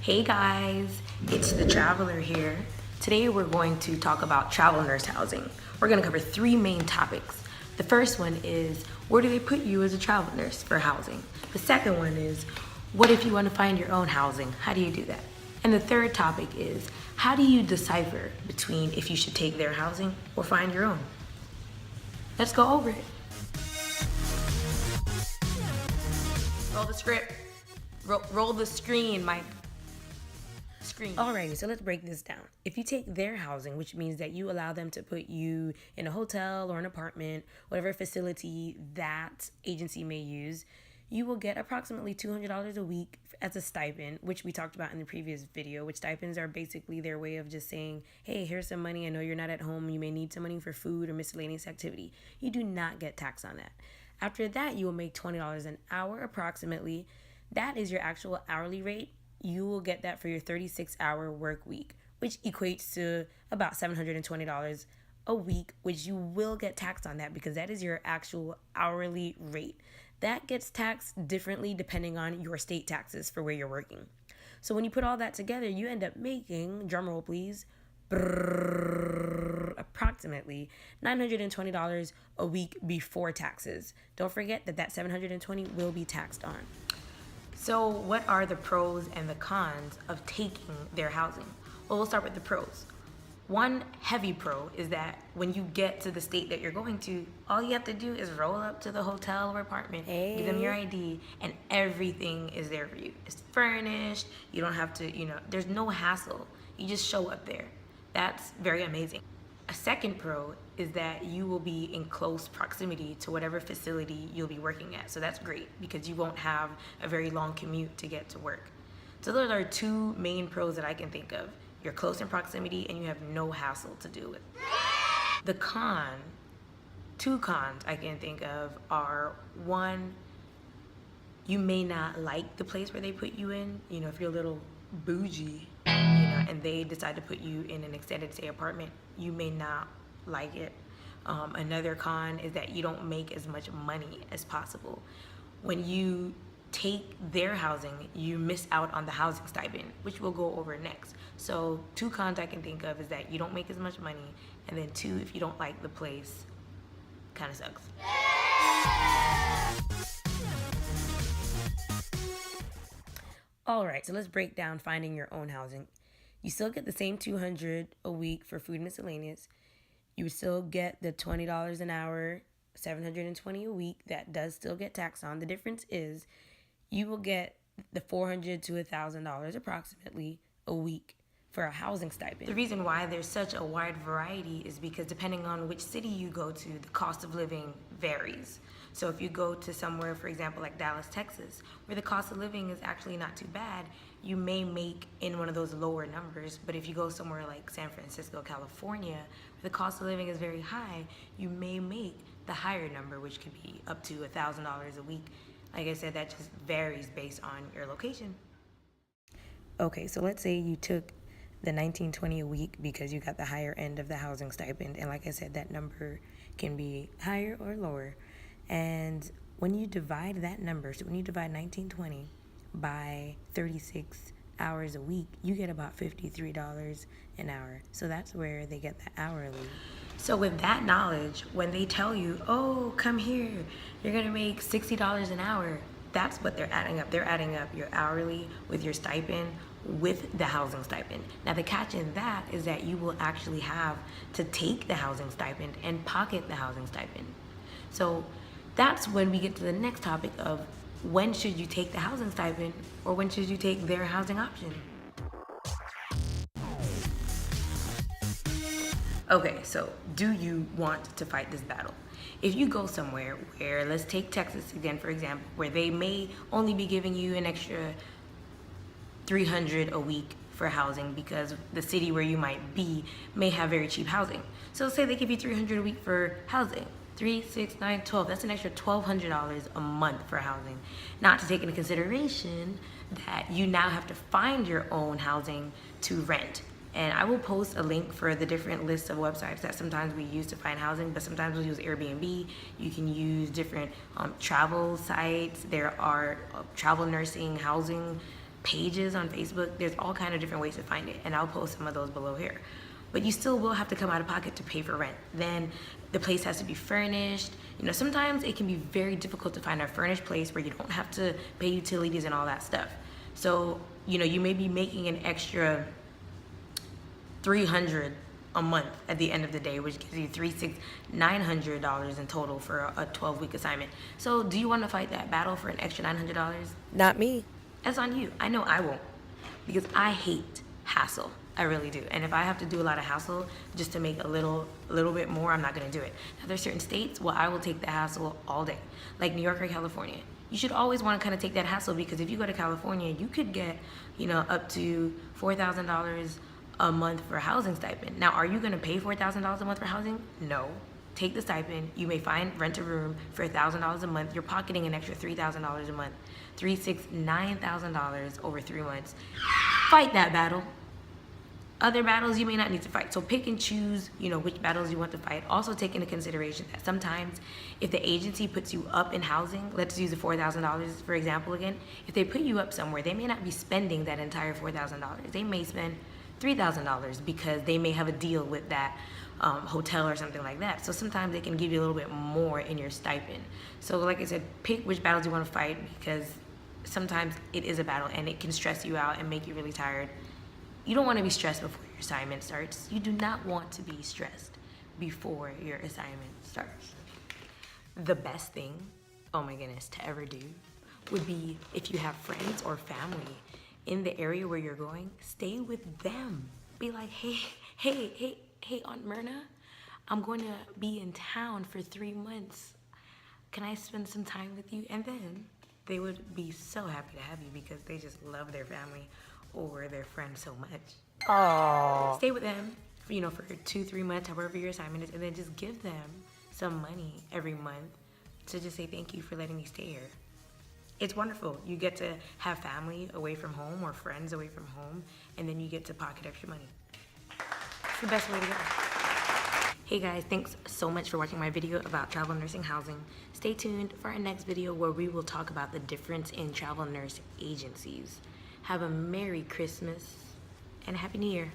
Hey guys, it's the Traveler here. Today we're going to talk about travel nurse housing. We're going to cover three main topics. The first one is, where do they put you as a travel nurse for housing? The second one is, what if you want to find your own housing? How do you do that? And the third topic is, how do you decipher between if you should take their housing or find your own? Let's go over it. Roll the script. Roll the screen, Mike. Alrighty, so let's break this down. If you take their housing, which means that you allow them to put you in a hotel or an apartment, whatever facility that agency may use, you will get approximately $200 a week as a stipend, which we talked about in the previous video, which stipends are basically their way of just saying, hey, here's some money. I know you're not at home. You may need some money for food or miscellaneous activity. You do not get taxed on that. After that, you will make $20 an hour approximately. That is your actual hourly rate. You will get that for your 36-hour work week, which equates to about $720 a week, which you will get taxed on that because that is your actual hourly rate. That gets taxed differently depending on your state taxes for where you're working. So when you put all that together, you end up making, drumroll please, approximately $920 a week before taxes. Don't forget that $720 will be taxed on. So what are the pros and the cons of taking their housing? Well, we'll start with the pros. One heavy pro is that when you get to the state that you're going to, all you have to do is roll up to the hotel or apartment, give them your ID, and everything is there for you. It's furnished. You don't have to, there's no hassle. You just show up there. That's very amazing. A second pro is that you will be in close proximity to whatever facility you'll be working at. So that's great because you won't have a very long commute to get to work. So those are two main pros that I can think of. You're close in proximity and you have no hassle to do it. The two cons I can think of are, one, you may not like the place where they put you in. If you're a little bougie, and they decide to put you in an extended stay apartment, you may not like it. Another con is that you don't make as much money as possible. When you take their housing, you miss out on the housing stipend, which we'll go over next. So two cons I can think of is that you don't make as much money, and then two, if you don't like the place, kind of sucks. All right, so let's break down finding your own housing. You still get the same $200 a week for food and miscellaneous. You would still get the $20 an hour, $720 a week. That does still get taxed on. The difference is you will get the $400 to $1,000 approximately a week for a housing stipend. The reason why there's such a wide variety is because depending on which city you go to, the cost of living varies. So if you go to somewhere, for example, like Dallas, Texas, where the cost of living is actually not too bad, you may make in one of those lower numbers. But if you go somewhere like San Francisco, California, where the cost of living is very high, you may make the higher number, which could be up to $1,000 a week. Like I said, that just varies based on your location. Okay, so let's say you took the $1,920 a week because you got the higher end of the housing stipend. And like I said, that number can be higher or lower. And when you divide that number, so when you divide $1,920 by 36 hours a week, you get about $53 an hour. So that's where they get the hourly. So with that knowledge, when they tell you, oh, come here, you're going to make $60 an hour, that's what they're adding up. They're adding up your hourly with your stipend with the housing stipend. Now the catch in that is that you will actually have to take the housing stipend and pocket the housing stipend. So that's when we get to the next topic of when should you take the housing stipend or when should you take their housing option? Okay, so do you want to fight this battle? If you go somewhere where, let's take Texas again, for example, where they may only be giving you an extra $300 a week for housing because the city where you might be may have very cheap housing. So say they give you $300 a week for housing. 3, 6, 9, 12. That's an extra $1,200 a month for housing. Not to take into consideration that you now have to find your own housing to rent. And I will post a link for the different lists of websites that sometimes we use to find housing, but sometimes we'll use AirBNB. You can use different travel sites. There are travel nursing, housing pages on Facebook. There's all kind of different ways to find it, and I'll post some of those below here. But you still will have to come out of pocket to pay for rent. Then the place has to be furnished. You know, sometimes it can be very difficult to find a furnished place where you don't have to pay utilities and all that stuff. So, you know, you may be making an extra $300 a month at the end of the day, which gives you $900 in total for a 12-week assignment. So do you want to fight that battle for an extra $900? Not me. That's on you. I know I won't, because I hate hassle. I really do. And if I have to do a lot of hassle just to make a little bit more, I'm not going to do it. Now, there's certain states, well, I will take the hassle all day, like New York or California. You should always want to kind of take that hassle, because if you go to California, you could get, you know, up to $4,000 a month for a housing stipend. Now, are you going to pay $4,000 a month for housing? No. Take the stipend. You may rent a room for $1,000 a month. You're pocketing an extra $3,000 a month. $9,000 over 3 months. Fight that battle. Other battles you may not need to fight. So pick and choose, you know, which battles you want to fight. Also take into consideration that sometimes if the agency puts you up in housing, let's use the $4,000 for example again, if they put you up somewhere, they may not be spending that entire $4,000. They may spend $3,000 because they may have a deal with that hotel or something like that. So sometimes they can give you a little bit more in your stipend. So like I said, pick which battles you want to fight, because sometimes it is a battle and it can stress you out and make you really tired. You don't want to be stressed before your assignment starts. You do not want to be stressed before your assignment starts. The best thing, oh my goodness, to ever do would be if you have friends or family in the area where you're going, stay with them. Be like, hey, Aunt Myrna, I'm going to be in town for 3 months. Can I spend some time with you? And then they would be so happy to have you, because they just love their family or their friends so much. Aww. Stay with them, you know, for 2-3 months, however your assignment is, and then just give them some money every month to just say thank you for letting me stay here. It's wonderful. You get to have family away from home or friends away from home, and then you get to pocket extra money. It's the best way to go. Hey guys, thanks so much for watching my video about travel nursing housing. Stay tuned for our next video where we will talk about the difference in travel nurse agencies. Have a Merry Christmas and a Happy New Year.